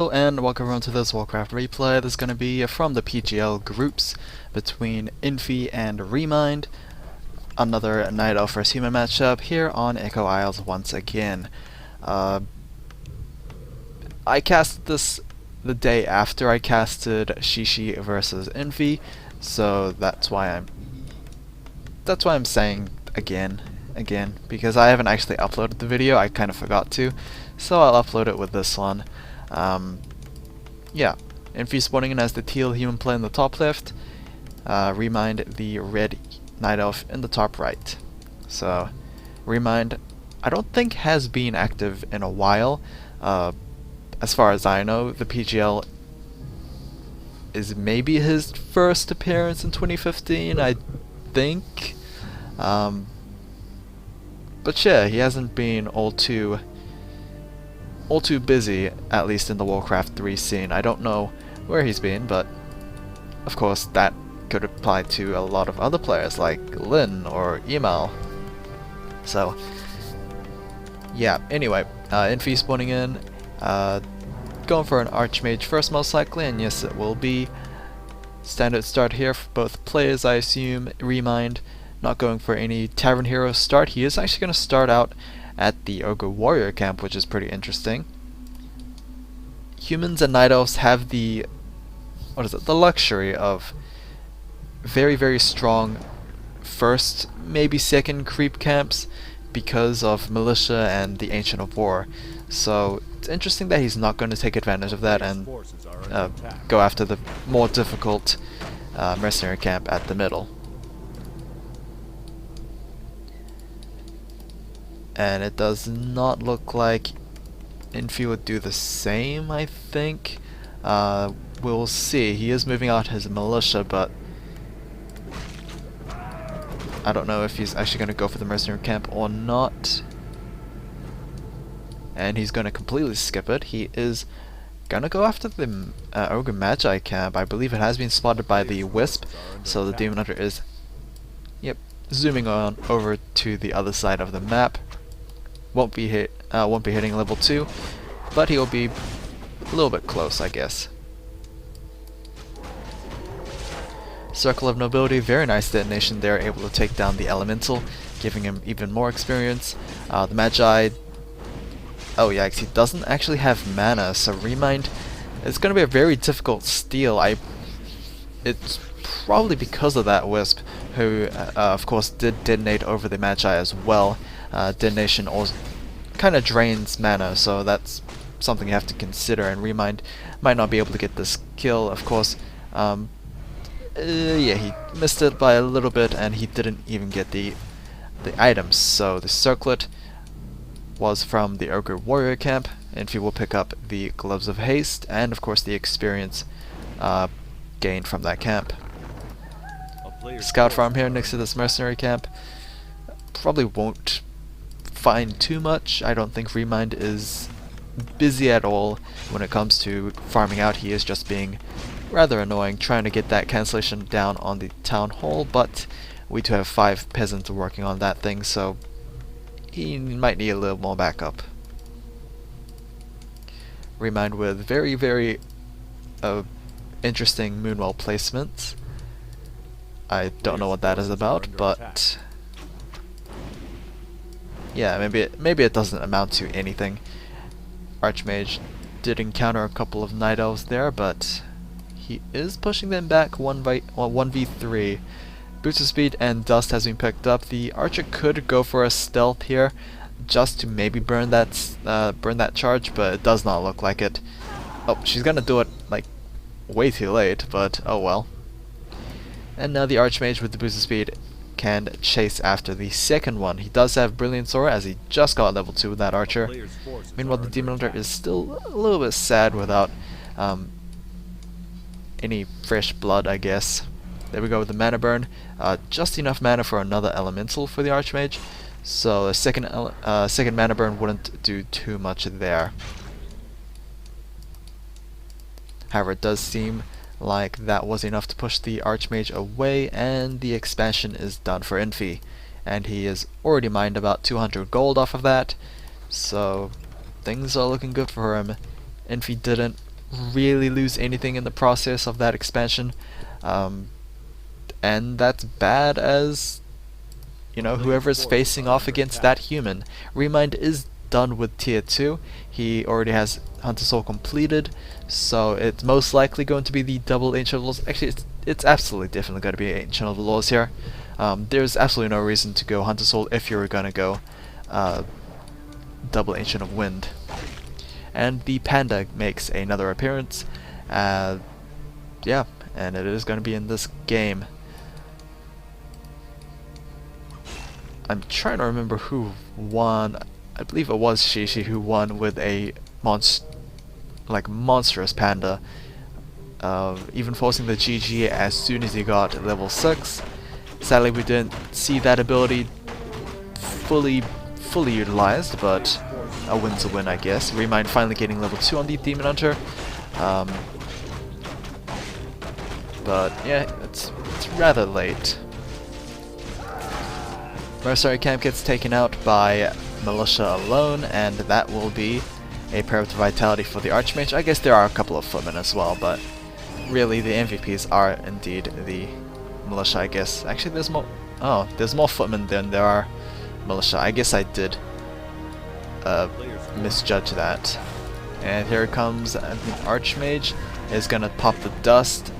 Hello and welcome everyone to this Warcraft replay. This is going to be from the PGL groups between Infi and ReMinD. Another Night Elf vs Human matchup here on Echo Isles once again. I cast this the day after I casted Shishi versus Infi, so that's why I'm saying again, because I haven't actually uploaded the video. I kind of forgot to, so I'll upload it with this one. Yeah, Infi spawning in as the teal human player in the top left, ReMinD the red night elf in the top right. So, ReMinD, I don't think has been active in a while. As far as I know, the PGL is maybe his first appearance in 2015, I think. But yeah, he hasn't been all too busy, at least in the Warcraft 3 scene. I don't know where he's been, but of course that could apply to a lot of other players like Lin or Emal. So yeah, anyway, Infi spawning in, going for an Archmage first most likely, and yes it will be. Standard start here for both players, I assume. ReMinD not going for any Tavern Hero start. He is actually going to start out at the Ogre Warrior camp, which is pretty interesting. Humans and Night Elves have the luxury of very strong first, maybe second creep camps because of Militia and the Ancient of War. So it's interesting that he's not going to take advantage of that and go after the more difficult mercenary camp at the middle. And it does not look like Infi would do the same, I think. We'll see. He is moving out his militia, but I don't know if he's actually going to go for the mercenary camp or not. And he's going to completely skip it. He is going to go after the Ogre Magi camp. I believe it has been spotted by the Wisp, so the Demon Hunter is zooming on over to the other side of the map. Won't be hitting level 2, but he'll be a little bit close, I guess. Circle of Nobility, very nice detonation there, able to take down the Elemental, giving him even more experience. The Magi, oh yikes, he doesn't actually have mana, so ReMinD, it's going to be a very difficult steal. It's probably because of that Wisp, who of course did detonate over the Magi as well. Detonation also kind of drains mana, so that's something you have to consider, and ReMinD might not be able to get this kill, of course. Yeah, he missed it by a little bit, and he didn't even get the items. So the circlet was from the Ogre Warrior camp, and he will pick up the Gloves of Haste, and of course the experience gained from that camp. Scout farm here next to this mercenary camp. Probably won't find too much. I don't think ReMinD is busy at all when it comes to farming out. He is just being rather annoying, trying to get that cancellation down on the town hall, but we do have 5 peasants working on that thing, so he might need a little more backup. ReMinD with very interesting Moonwell placements. I don't know what that is about, but yeah, maybe it doesn't amount to anything. Archmage did encounter a couple of Night Elves there, but he is pushing them back 1v3. Boost of Speed and Dust has been picked up. The Archer could go for a stealth here, just to maybe burn that charge, but it does not look like it. Oh, she's gonna do it like way too late, but oh well. And now the Archmage with the Boost of Speed can chase after the second one. He does have Brilliant Aura, as he just got level 2 with that Archer. Meanwhile, the Demon Hunter is still a little bit sad without any fresh blood, I guess. There we go with the mana burn. Just enough mana for another Elemental for the Archmage, so a second mana burn wouldn't do too much there. However, it does seem like that was enough to push the Archmage away, and the expansion is done for Infi. And he has already mined about 200 gold off of that, so things are looking good for him. Infi didn't really lose anything in the process of that expansion. And that's bad as, you know, whoever's facing off against that human. ReMinD is done with tier 2. He already has Hunter Soul completed, so it's most likely going to be the double Ancient of Laws. Actually, it's absolutely definitely going to be Ancient of the Laws here. There's absolutely no reason to go Hunter Soul if you're going to go double Ancient of Wind. And the Panda makes another appearance. Yeah, and it is going to be in this game. I'm trying to remember who won. I believe it was Shishi who won with a monstrous Panda, even forcing the GG as soon as he got level 6. Sadly, we didn't see that ability fully utilized, but a win's a win, I guess. ReMinD finally getting level 2 on the Demon Hunter. But yeah, it's rather late. Mercenary camp gets taken out by Militia alone, and that will be a pair of vitality for the Archmage. I guess there are a couple of footmen as well, but really the MVPs are indeed the Militia, I guess. Actually, there's more. Oh, there's more footmen than there are Militia. I guess I did misjudge that. And here comes the Archmage is gonna pop the dust,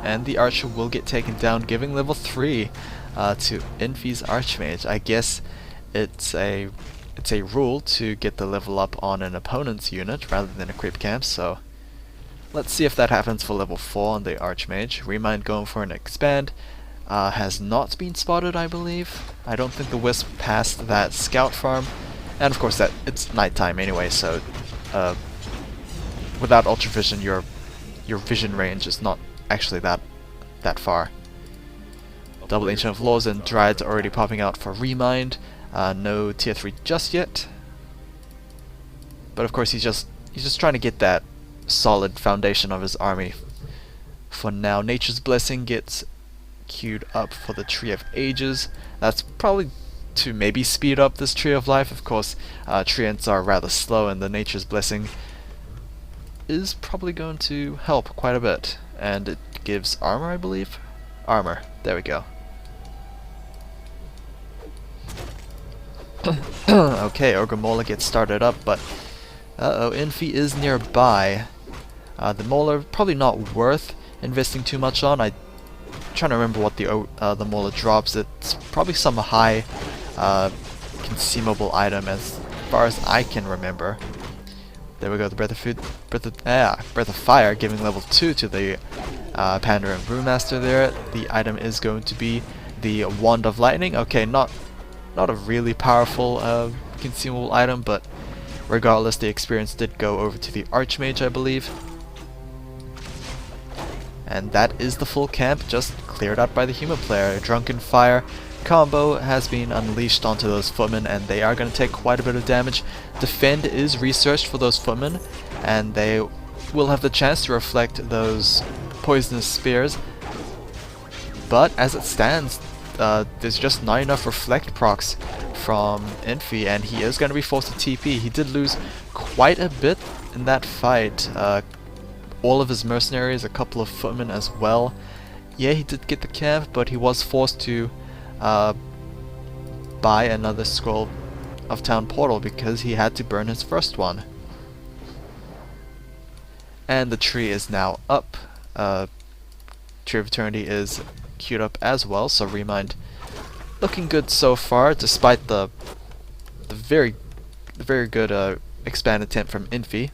and the Archer will get taken down, giving level 3 to Infi's Archmage. I guess it's a rule to get the level up on an opponent's unit rather than a creep camp, so let's see if that happens for level 4 on the Archmage. ReMinD going for an expand. Has not been spotted, I believe. I don't think the Wisp passed that scout farm, and of course that it's nighttime anyway, so without ultra vision your vision range is not actually that far. Double Ancient of Laws and Dryad's already popping out for ReMinD. No tier 3 just yet, but of course he's just trying to get that solid foundation of his army for now. Nature's Blessing gets queued up for the Tree of Ages. That's probably to maybe speed up this Tree of Life. Of course, treants are rather slow, and the Nature's Blessing is probably going to help quite a bit. And it gives armor, I believe? Armor. There we go. Okay, Ogre Mauler gets started up, but Infi is nearby. The Mauler probably not worth investing too much on. I'm trying to remember what the Mauler drops. It's probably some high consumable item as far as I can remember. There we go, the Breath of Fire, giving level 2 to the Panda and Brewmaster there. The item is going to be the Wand of Lightning. Okay, not a really powerful consumable item, but regardless, the experience did go over to the Archmage, I believe. And that is the full camp, just cleared out by the human player. Drunken Fire combo has been unleashed onto those footmen, and they are going to take quite a bit of damage. Defend is researched for those footmen, and they will have the chance to reflect those poisonous spears. But as it stands, there's just not enough reflect procs from Infi, and he is going to be forced to TP. He did lose quite a bit in that fight. All of his mercenaries, a couple of footmen as well. Yeah, he did get the camp, but he was forced to buy another Scroll of Town Portal because he had to burn his first one. And the tree is now up. Tree of Eternity is queued up as well, so ReMinD looking good so far, despite the very good expand attempt from Infi.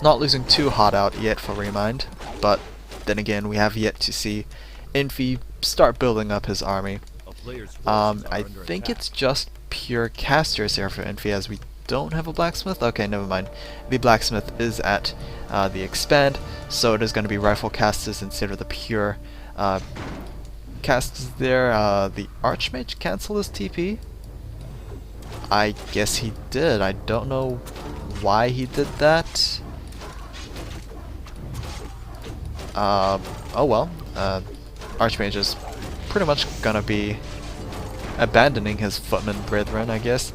Not losing too hot out yet for ReMinD, but then again we have yet to see Infi start building up his army. I think it's just pure casters here for Infi, as we don't have a blacksmith. Okay, never mind. The blacksmith is at the expand, so it is going to be rifle casters instead of the pure casters there. The Archmage cancel his TP? I guess he did. I don't know why he did that. Oh well. Archmage is pretty much gonna be abandoning his footman brethren, I guess.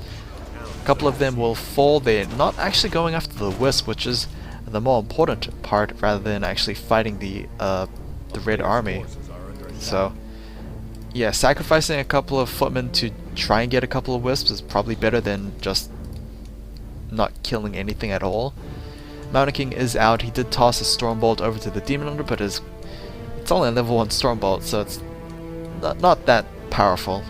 A couple of them will fall. They're not actually going after the Wisp, which is the more important part rather than actually fighting the Red Army. So yeah, sacrificing a couple of footmen to try and get a couple of wisps is probably better than just not killing anything at all. Mountain King is out. He did toss a Stormbolt over to the Demon Hunter, but it's only a level 1 Stormbolt, so it's not that powerful.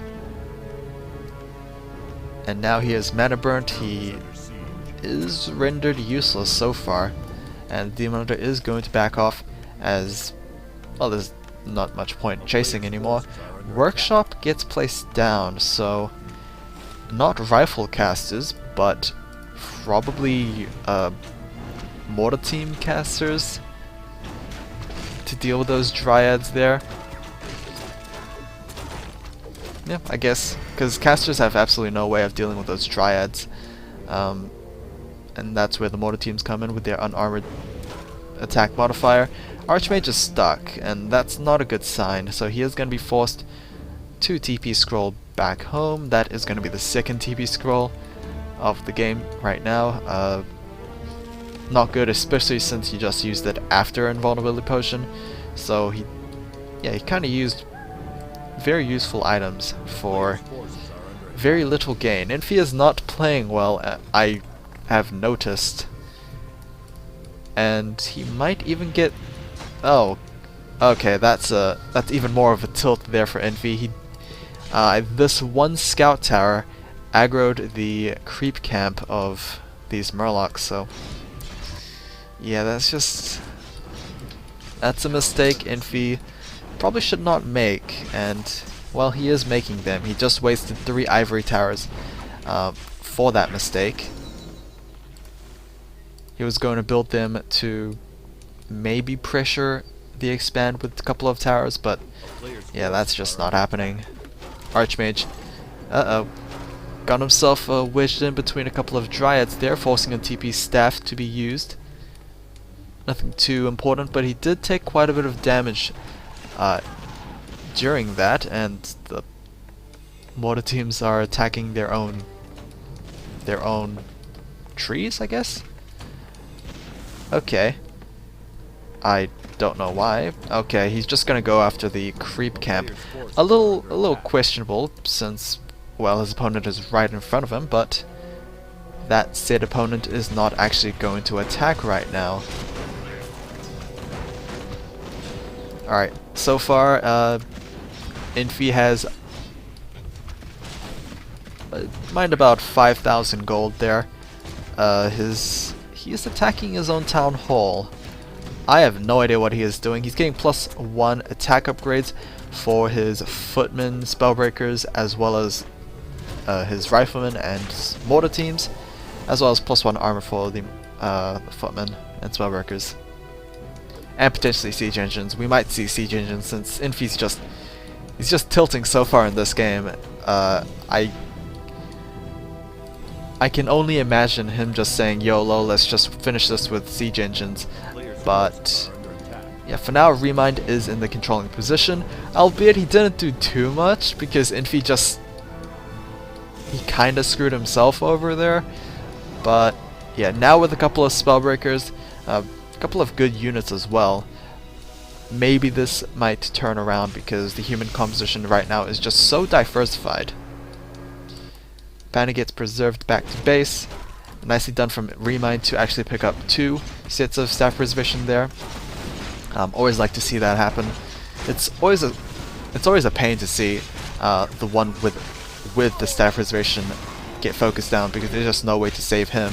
And now he is mana burnt. He is rendered useless so far, and the Demon Hunter is going to back off as well. There's not much point chasing anymore. Workshop gets placed down, so not rifle casters, but probably mortar team casters to deal with those dryads there. Yeah, I guess, because casters have absolutely no way of dealing with those dryads, and that's where the mortar teams come in with their unarmored attack modifier. Archmage is stuck, and that's not a good sign, so he is going to be forced to TP scroll back home. That is going to be the second TP scroll of the game right now. Not good, especially since he just used it after Invulnerability Potion, so he kind of used very useful items for very little gain. Infi is not playing well, I have noticed, and he might even get... Oh, okay, that's even more of a tilt there for Infi. This one scout tower aggroed the creep camp of these Murlocs, so yeah, that's a mistake Infi probably should not make, and well, he is making them. He just wasted 3 ivory towers for that mistake. He was going to build them to maybe pressure the expand with a couple of towers, but yeah, that's just not happening. Archmage, got himself wedged in between a couple of dryads there, forcing a TP staff to be used. Nothing too important, but he did take quite a bit of damage during that, and the mortar teams are attacking their own trees, I guess. Okay. I don't know why. Okay, he's just gonna go after the creep camp. A little questionable, since, well, his opponent is right in front of him, but that said opponent is not actually going to attack right now. Alright, so far, Infi has mind about 5,000 gold there. He is attacking his own town hall. I have no idea what he is doing. He's getting +1 attack upgrades for his footmen, spellbreakers, as well as his riflemen and mortar teams, as well as +1 armor for the footmen and spellbreakers, and potentially siege engines. We might see siege engines since Infi's he's just tilting so far in this game. I can only imagine him just saying, YOLO, let's just finish this with siege engines. But yeah, for now ReMinD is in the controlling position, albeit he didn't do too much because Infi he kinda screwed himself over there. But yeah, now with a couple of spellbreakers, a couple of good units as well, maybe this might turn around because the human composition right now is just so diversified. Banner gets preserved back to base. Nicely done from ReMinD to actually pick up 2 sets of staff preservation there. Always like to see that happen. It's always a pain to see the one with the staff preservation get focused down because there's just no way to save him.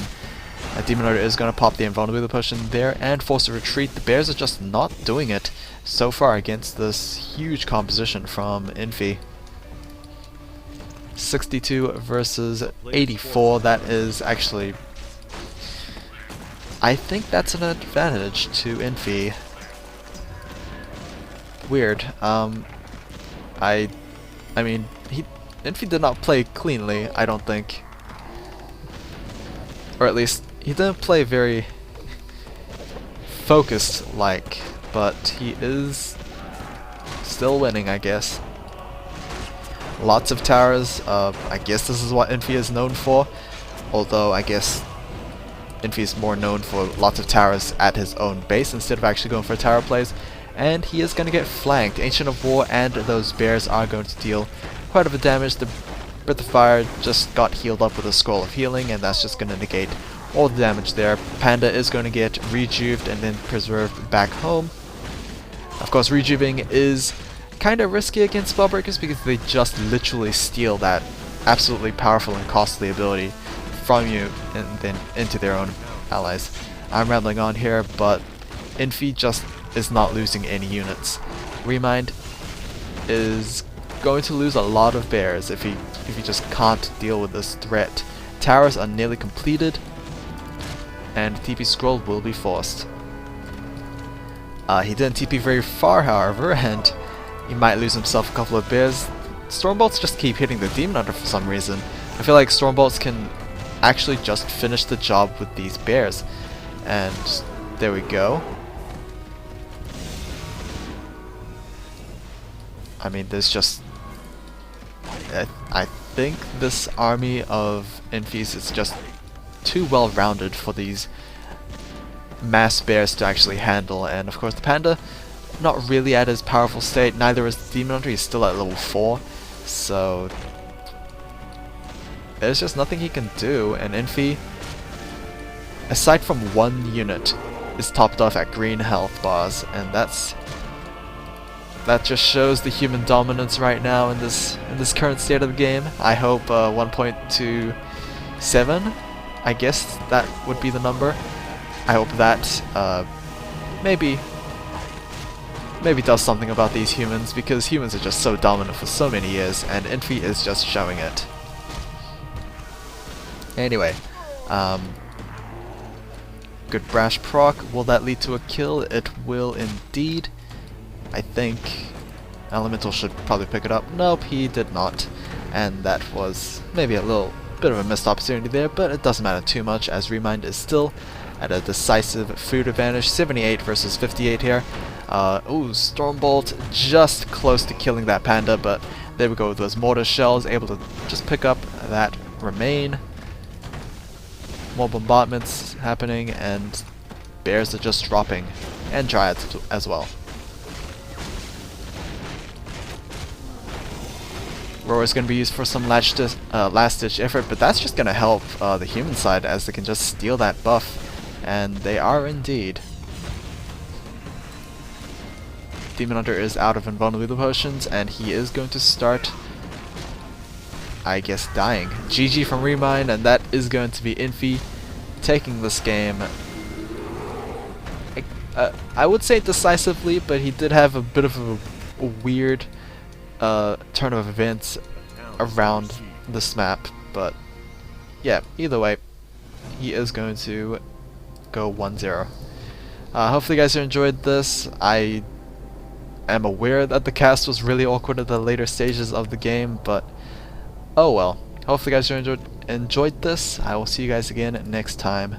Demon Hunter is going to pop the invulnerability potion there and force a retreat. The bears are just not doing it so far against this huge composition from Infi. 62 versus 84, that is actually... I think that's an advantage to Infi. Weird. I mean, Infi did not play cleanly, I don't think. Or at least, he didn't play very focused-like, but he is still winning, I guess. Lots of towers. I guess this is what Infi is known for, although I guess Infi's more known for lots of towers at his own base instead of actually going for tower plays. And he is going to get flanked. Ancient of War and those bears are going to deal quite a bit of damage. The Breath of Fire just got healed up with a Scroll of Healing, and that's just going to negate all the damage there. Panda is going to get rejuved and then preserved back home. Of course, rejuving is kind of risky against Spellbreakers because they just literally steal that absolutely powerful and costly ability from you and then into their own allies. I'm rambling on here, but Infi just is not losing any units. ReMinD is going to lose a lot of bears if he just can't deal with this threat. Towers are nearly completed, and TP Scroll will be forced. He didn't TP very far, however, and he might lose himself a couple of bears. Stormbolts just keep hitting the Demon Hunter for some reason. I feel like Stormbolts can actually just finish the job with these bears. And there we go. I mean, there's just... I think this army of Infis is just too well rounded for these mass bears to actually handle. And of course the Panda, not really at his powerful state, neither is the Demon Hunter, he's still at level 4. So there's just nothing he can do, and Infi, aside from one unit, is topped off at green health bars, and that just shows the human dominance right now in this current state of the game. I hope 1.27, I guess that would be the number. I hope that maybe does something about these humans, because humans are just so dominant for so many years, and Infi is just showing it. Anyway, good brash proc. Will that lead to a kill? It will indeed. I think Elemental should probably pick it up. Nope, he did not. And that was maybe a little bit of a missed opportunity there, but it doesn't matter too much, as ReMinD is still at a decisive food advantage. 78 versus 58 here. Ooh, Stormbolt just close to killing that Panda, but there we go with those mortar shells, able to just pick up that remain. More bombardments happening, and bears are just dropping, and Dryads as well. Roar is going to be used for some last-ditch effort, but that's just going to help the human side, as they can just steal that buff, and they are indeed. Demon Hunter is out of invulnerability potions, and he is going to start, I guess, dying. GG from ReMinD, and that is going to be Infi taking this game. I would say decisively, but he did have a bit of a weird turn of events around this map. But yeah, either way, he is going to go 1-0. Hopefully you guys enjoyed this. I am aware that the cast was really awkward at the later stages of the game, but oh well. Hopefully you guys enjoyed this. I will see you guys again next time.